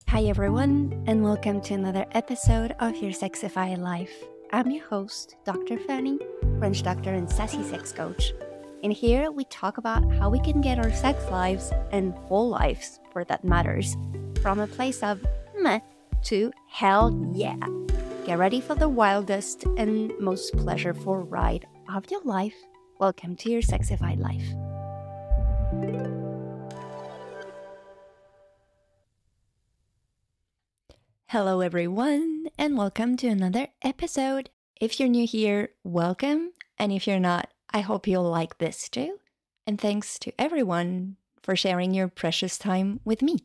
Hi everyone, and welcome to another episode of Your Sexify Life. I'm your host, Dr. Fanny, French doctor and Sassy Sex Coach. And here we talk about how we can get our sex lives, and whole lives for that matters, from a place of meh to hell yeah. Get ready for the wildest and most pleasurable ride of your life. Welcome to Your Sexify Life. Hello everyone, and welcome to another episode. If you're new here, welcome, and if you're not, I hope you'll like this too. And thanks to everyone for sharing your precious time with me.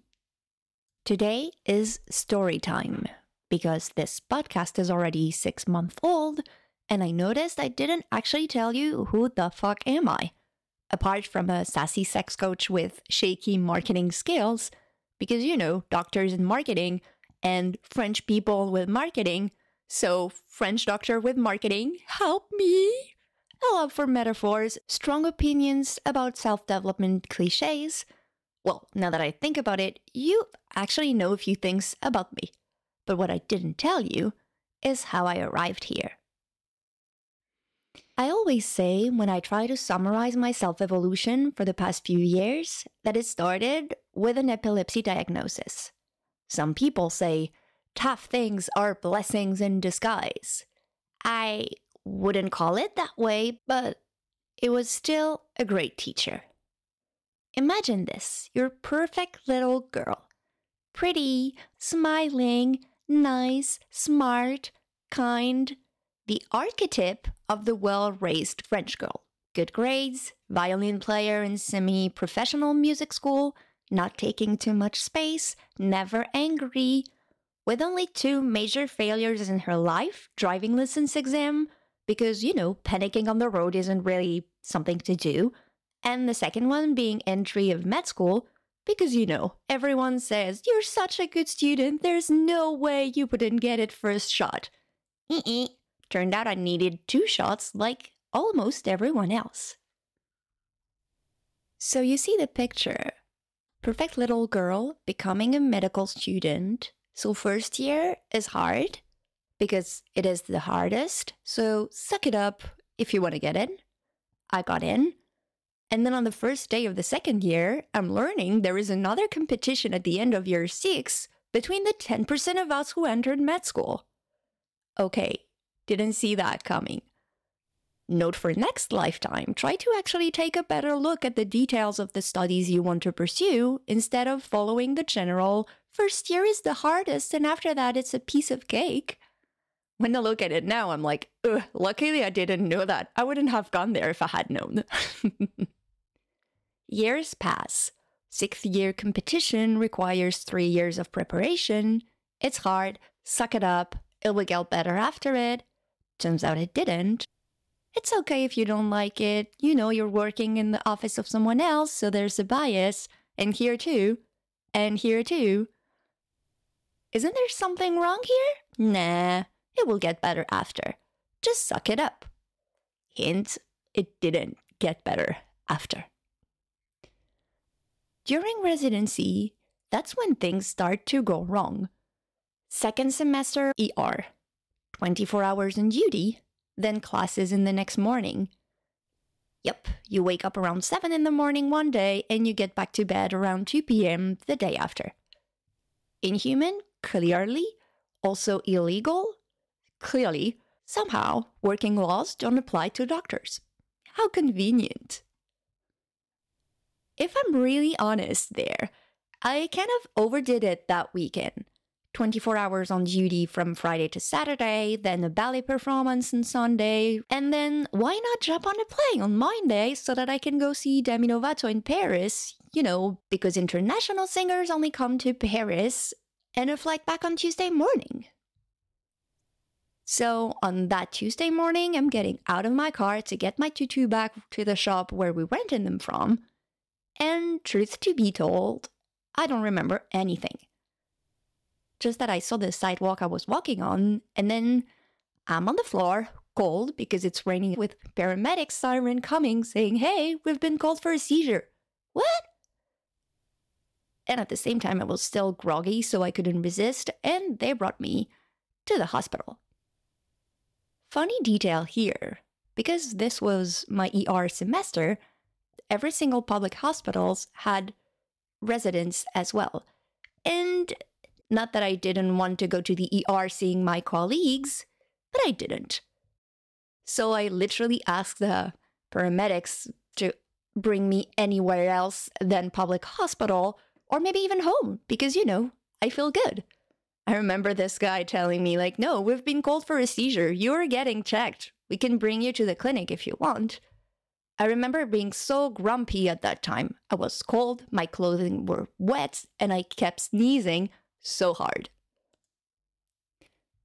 Today is Storytime, because this podcast is already 6 months old, and I noticed I didn't actually tell you who the fuck am I, apart from a sassy sex coach with shaky marketing skills, because doctors in marketing and French people with marketing, so French doctor with marketing, help me! A love for metaphors, strong opinions about self-development cliches. Well, now that I think about it, you actually know a few things about me. But what I didn't tell you is how I arrived here. I always say when I try to summarize my self-evolution for the past few years that it started with an epilepsy diagnosis. Some people say tough things are blessings in disguise. I wouldn't call it that way, but it was still a great teacher. Imagine this, you're a perfect little girl. Pretty, smiling, nice, smart, kind. The archetype of the well-raised French girl. Good grades, violin player in semi-professional music school, not taking too much space, never angry, with only 2 major failures in her life, driving license exam, because, panicking on the road isn't really something to do, and the second one being entry of med school, because, everyone says, you're such a good student, there's no way you wouldn't get it first shot. Turned out I needed 2 shots like almost everyone else. So you see the picture. Perfect little girl becoming a medical student. So first year is hard because it is the hardest. So suck it up if you want to get in. I got in. And then on the first day of the second year, I'm learning there is another competition at the end of year 6 between the 10% of us who entered med school. Okay, didn't see that coming. Note for next lifetime, try to actually take a better look at the details of the studies you want to pursue instead of following the general, first year is the hardest and after that it's a piece of cake. When I look at it now, I'm like, ugh, luckily I didn't know that. I wouldn't have gone there if I had known. Years pass. 6th year competition requires 3 years of preparation. It's hard, suck it up, it will get better after it. Turns out it didn't. It's okay if you don't like it. You're working in the office of someone else, so there's a bias. And here too. And here too. Isn't there something wrong here? Nah, it will get better after. Just suck it up. Hint, it didn't get better after. During residency, that's when things start to go wrong. 2nd semester ER. 24 hours on duty. Then classes in the next morning. Yep, you wake up around 7 in the morning one day and you get back to bed around 2 p.m. the day after. Inhuman? Clearly. Also illegal? Clearly. Somehow, working laws don't apply to doctors. How convenient. If I'm really honest there, I kind of overdid it that weekend. 24 hours on duty from Friday to Saturday, then a ballet performance on Sunday, and then why not jump on a plane on Monday so that I can go see Demi Lovato in Paris, because international singers only come to Paris, and a flight back on Tuesday morning. So on that Tuesday morning, I'm getting out of my car to get my tutu back to the shop where we rented them from, and truth to be told, I don't remember anything. Just that I saw the sidewalk I was walking on, and then I'm on the floor, cold because it's raining with paramedic siren coming saying, hey, we've been called for a seizure. What? And at the same time, I was still groggy, so I couldn't resist, and they brought me to the hospital. Funny detail here, because this was my ER semester, every single public hospitals had residents as well. And not that I didn't want to go to the ER seeing my colleagues, but I didn't. So I literally asked the paramedics to bring me anywhere else than public hospital, or maybe even home, because, I feel good. I remember this guy telling me, like, no, we've been called for a seizure. You're getting checked. We can bring you to the clinic if you want. I remember being so grumpy at that time. I was cold, my clothing were wet, and I kept sneezing so hard.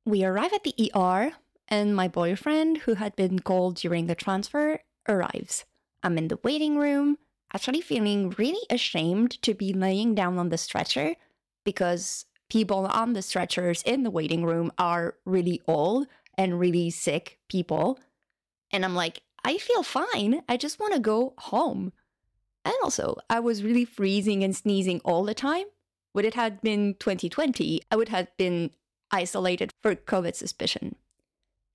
We arrive at the ER, and my boyfriend, who had been called during the transfer, arrives. I'm in the waiting room, actually feeling really ashamed to be laying down on the stretcher because people on the stretchers in the waiting room are really old and really sick people. And I'm like, I feel fine. I just want to go home. And also, I was really freezing and sneezing all the time. Would it have been 2020, I would have been isolated for COVID suspicion.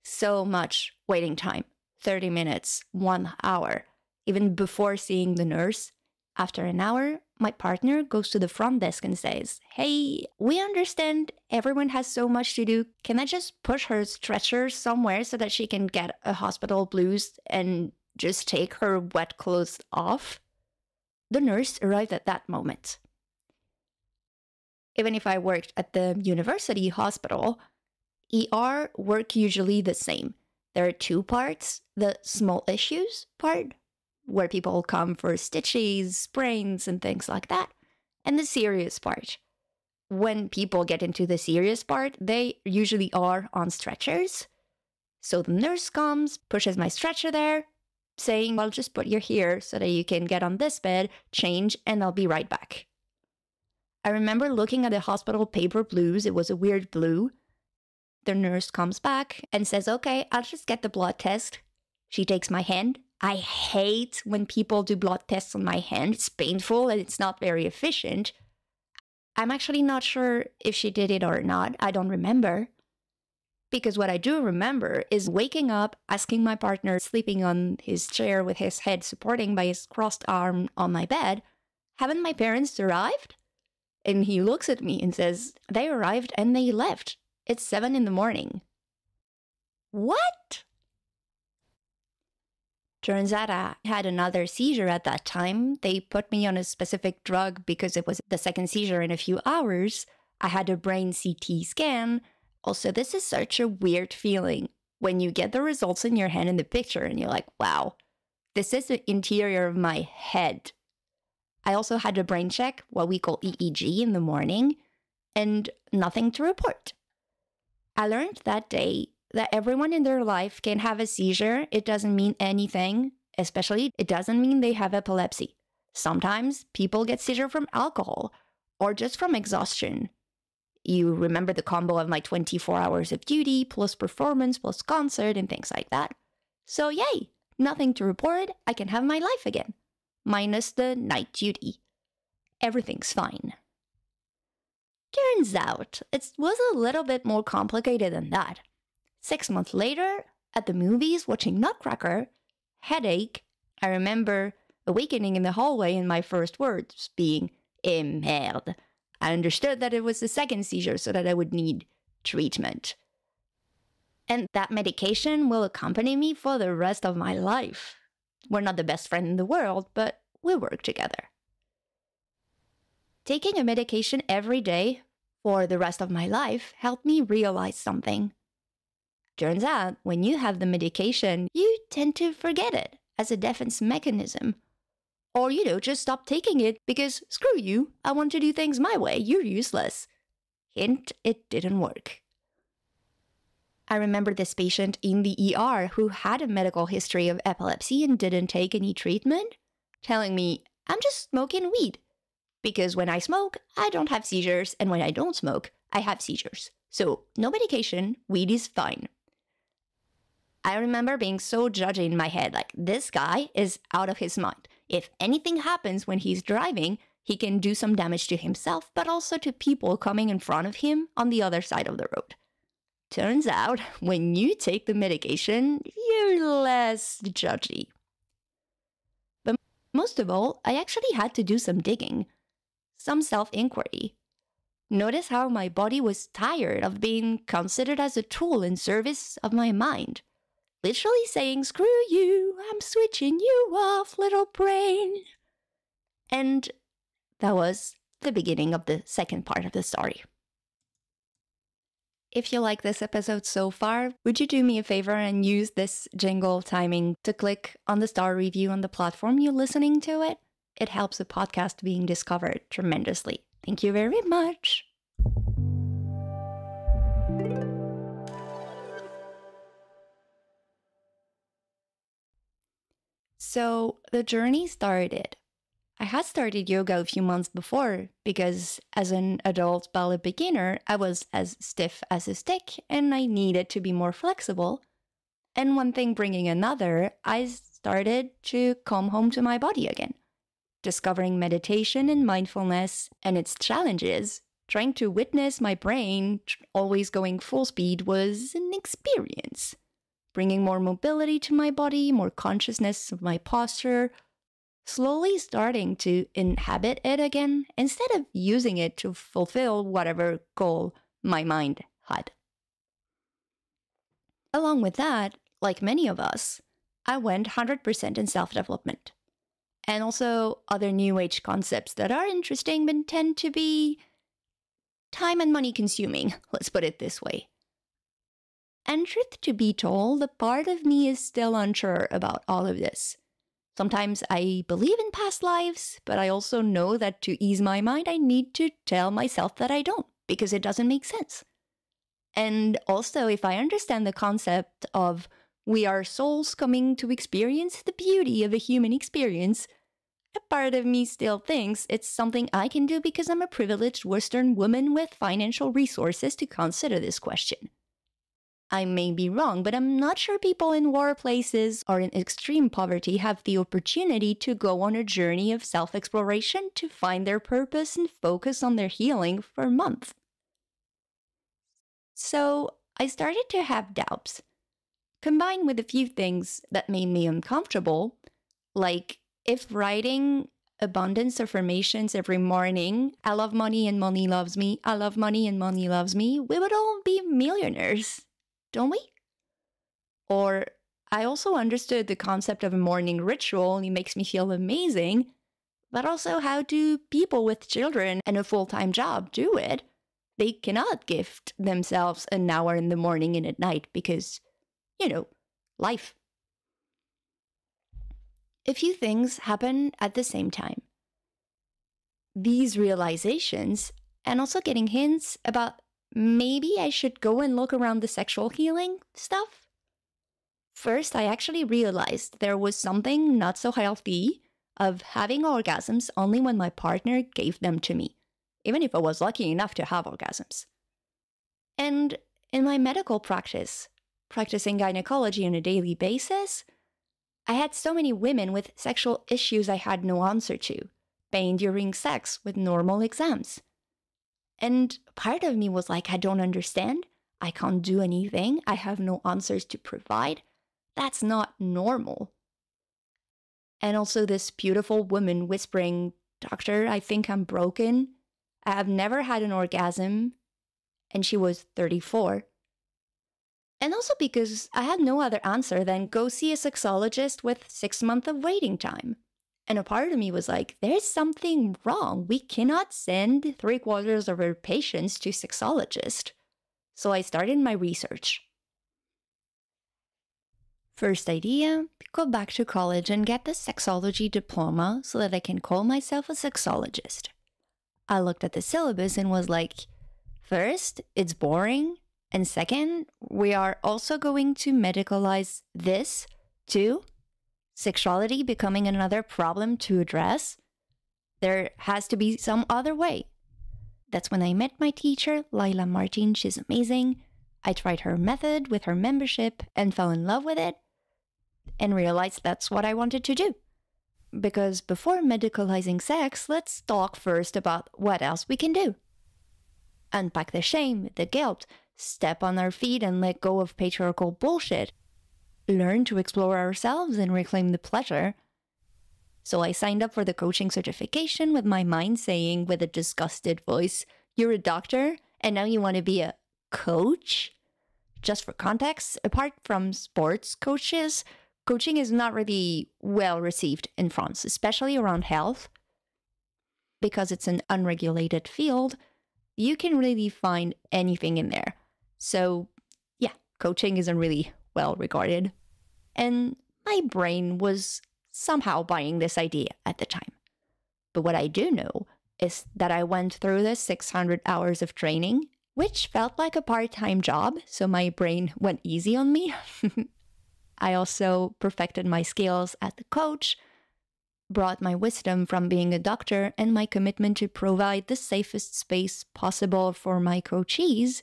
So much waiting time, 30 minutes, 1 hour. Even before seeing the nurse, after an hour, my partner goes to the front desk and says, hey, we understand everyone has so much to do. Can I just push her stretcher somewhere so that she can get a hospital blues and just take her wet clothes off? The nurse arrived at that moment. Even if I worked at the university hospital, ER work usually the same. There are two parts, the small issues part, where people come for stitches, sprains, and things like that, and the serious part. When people get into the serious part, they usually are on stretchers. So the nurse comes, pushes my stretcher there, saying, I'll just put you here so that you can get on this bed, change, and I'll be right back. I remember looking at the hospital paper blues. It was a weird blue. The nurse comes back and says, okay, I'll just get the blood test. She takes my hand. I hate when people do blood tests on my hand. It's painful and it's not very efficient. I'm actually not sure if she did it or not. I don't remember. Because what I do remember is waking up, asking my partner, sleeping on his chair with his head supporting by his crossed arm on my bed, haven't my parents arrived? And he looks at me and says, they arrived and they left. It's 7 a.m. What? Turns out I had another seizure at that time. They put me on a specific drug because it was the second seizure in a few hours. I had a brain CT scan. Also, this is such a weird feeling when you get the results in your hand in the picture and you're like, wow, this is the interior of my head. I also had a brain check, what we call EEG, in the morning, and nothing to report. I learned that day that everyone in their life can have a seizure. It doesn't mean anything, especially it doesn't mean they have epilepsy. Sometimes people get seizure from alcohol or just from exhaustion. You remember the combo of my 24 hours of duty plus performance plus concert and things like that. So yay, nothing to report. I can have my life again. Minus the night duty. Everything's fine. Turns out, it was a little bit more complicated than that. 6 months later, at the movies watching Nutcracker, headache, I remember awakening in the hallway and my first words being, "Eh merde." I understood that it was the second seizure so that I would need treatment. And that medication will accompany me for the rest of my life. We're not the best friend in the world, but we work together. Taking a medication every day for the rest of my life helped me realize something. Turns out, when you have the medication, you tend to forget it as a defense mechanism. Or, just stop taking it because, screw you, I want to do things my way, you're useless. Hint, it didn't work. I remember this patient in the ER who had a medical history of epilepsy and didn't take any treatment, telling me, I'm just smoking weed. Because when I smoke, I don't have seizures, and when I don't smoke, I have seizures. So, no medication, weed is fine. I remember being so judgy in my head, like, this guy is out of his mind. If anything happens when he's driving, he can do some damage to himself, but also to people coming in front of him on the other side of the road. Turns out, when you take the medication, you're less judgy. But most of all, I actually had to do some digging, some self-inquiry. Notice how my body was tired of being considered as a tool in service of my mind. Literally saying, "Screw you, I'm switching you off, little brain." And that was the beginning of the second part of the story. If you like this episode so far, would you do me a favor and use this jingle timing to click on the star review on the platform you're listening to it? It helps the podcast being discovered tremendously. Thank you very much. So the journey started. I had started yoga a few months before because as an adult ballet beginner, I was as stiff as a stick and I needed to be more flexible. And one thing bringing another, I started to come home to my body again. Discovering meditation and mindfulness and its challenges, trying to witness my brain always going full speed was an experience. Bringing more mobility to my body, more consciousness of my posture, slowly starting to inhabit it again instead of using it to fulfill whatever goal my mind had. Along with that, like many of us, I went 100% in self-development. And also other new age concepts that are interesting but tend to be time and money consuming, let's put it this way. And truth to be told, a part of me is still unsure about all of this. Sometimes I believe in past lives, but I also know that to ease my mind, I need to tell myself that I don't, because it doesn't make sense. And also, if I understand the concept of we are souls coming to experience the beauty of a human experience, a part of me still thinks it's something I can do because I'm a privileged Western woman with financial resources to consider this question. I may be wrong, but I'm not sure people in war places or in extreme poverty have the opportunity to go on a journey of self-exploration to find their purpose and focus on their healing for months. So I started to have doubts, combined with a few things that made me uncomfortable, like if writing abundance affirmations every morning, "I love money and money loves me, I love money and money loves me," we would all be millionaires, don't we? Or I also understood the concept of a morning ritual and it makes me feel amazing, but also how do people with children and a full-time job do it? They cannot gift themselves an hour in the morning and at night because, life. A few things happen at the same time. These realizations, and also getting hints about maybe I should go and look around the sexual healing stuff. First, I actually realized there was something not so healthy of having orgasms only when my partner gave them to me, even if I was lucky enough to have orgasms. And in my medical practice, practicing gynecology on a daily basis, I had so many women with sexual issues I had no answer to, pain during sex with normal exams. And part of me was like, I don't understand. I can't do anything. I have no answers to provide. That's not normal. And also this beautiful woman whispering, "Doctor, I think I'm broken. I have never had an orgasm." And she was 34. And also because I had no other answer than go see a sexologist with 6 months of waiting time. And a part of me was like, there's something wrong. We cannot send 3/4 of our patients to sexologist. So I started my research. First idea, go back to college and get the sexology diploma so that I can call myself a sexologist. I looked at the syllabus and was like, first, it's boring. And second, we are also going to medicalize this too. Sexuality becoming another problem to address. There has to be some other way. That's when I met my teacher, Laila Martin. She's amazing. I tried her method with her membership and fell in love with it and realized that's what I wanted to do. because before medicalizing sex, let's talk first about what else we can do. Unpack the shame, the guilt, step on our feet and let go of patriarchal bullshit. Learn to explore ourselves and reclaim the pleasure. So I signed up for the coaching certification with my mind saying with a disgusted voice, "You're a doctor and now you want to be a coach?" Just for context, apart from sports coaches, coaching is not really well received in France, especially around health. Because it's an unregulated field, you can really find anything in there. So yeah, coaching isn't really well regarded. And my brain was somehow buying this idea at the time. But what I do know is that I went through the 600 hours of training, which felt like a part-time job, so my brain went easy on me. I also perfected my skills as a coach, brought my wisdom from being a doctor and my commitment to provide the safest space possible for my coachees,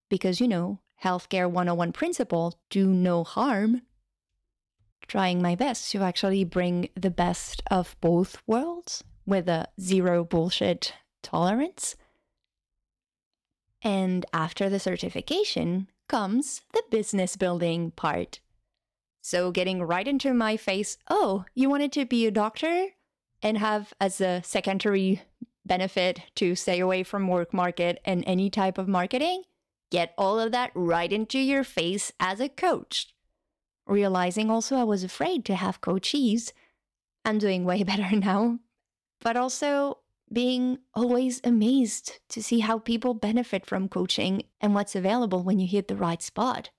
because, healthcare 101 principle, do no harm. Trying my best to actually bring the best of both worlds with a zero bullshit tolerance. And after the certification comes the business building part. So getting right into my face, "Oh, you wanted to be a doctor and have as a secondary benefit to stay away from work market and any type of marketing? Get all of that right into your face as a coach." Realizing also I was afraid to have coachees. I'm doing way better now. But also being always amazed to see how people benefit from coaching and what's available when you hit the right spot.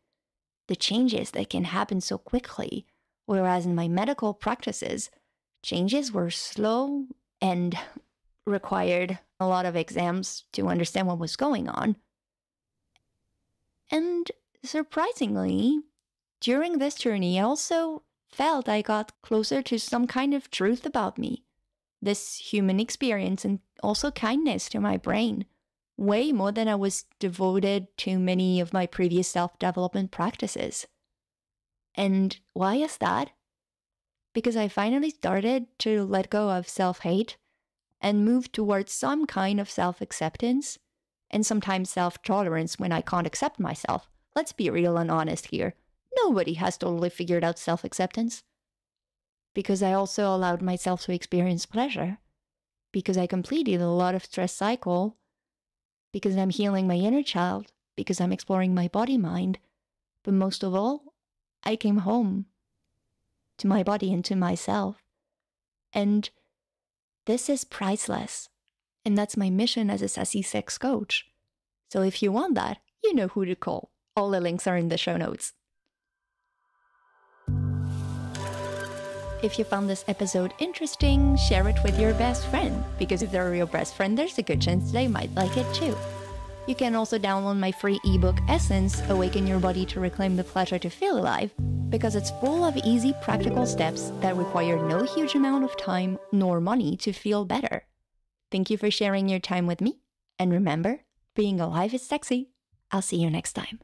The changes that can happen so quickly, whereas in my medical practices, changes were slow and required a lot of exams to understand what was going on. And surprisingly, during this journey, I also felt I got closer to some kind of truth about me, this human experience, and also kindness to my brain, way more than I was devoted to many of my previous self-development practices. And why is that? Because I finally started to let go of self-hate and move towards some kind of self-acceptance and sometimes self-tolerance when I can't accept myself. Let's be real and honest here. Nobody has totally figured out self-acceptance. Because I also allowed myself to experience pleasure. Because I completed a lot of stress cycle. Because I'm healing my inner child. Because I'm exploring my body-mind. But most of all, I came home to my body and to myself. And this is priceless. And that's my mission as a Sassy Sex Coach. So if you want that, you know who to call. All the links are in the show notes. If you found this episode interesting, share it with your best friend, because if they're your best friend, there's a good chance they might like it too. You can also download my free ebook Essence, Awaken Your Body to Reclaim the Pleasure to Feel Alive, because it's full of easy, practical steps that require no huge amount of time nor money to feel better. Thank you for sharing your time with me, and remember, being alive is sexy. I'll see you next time.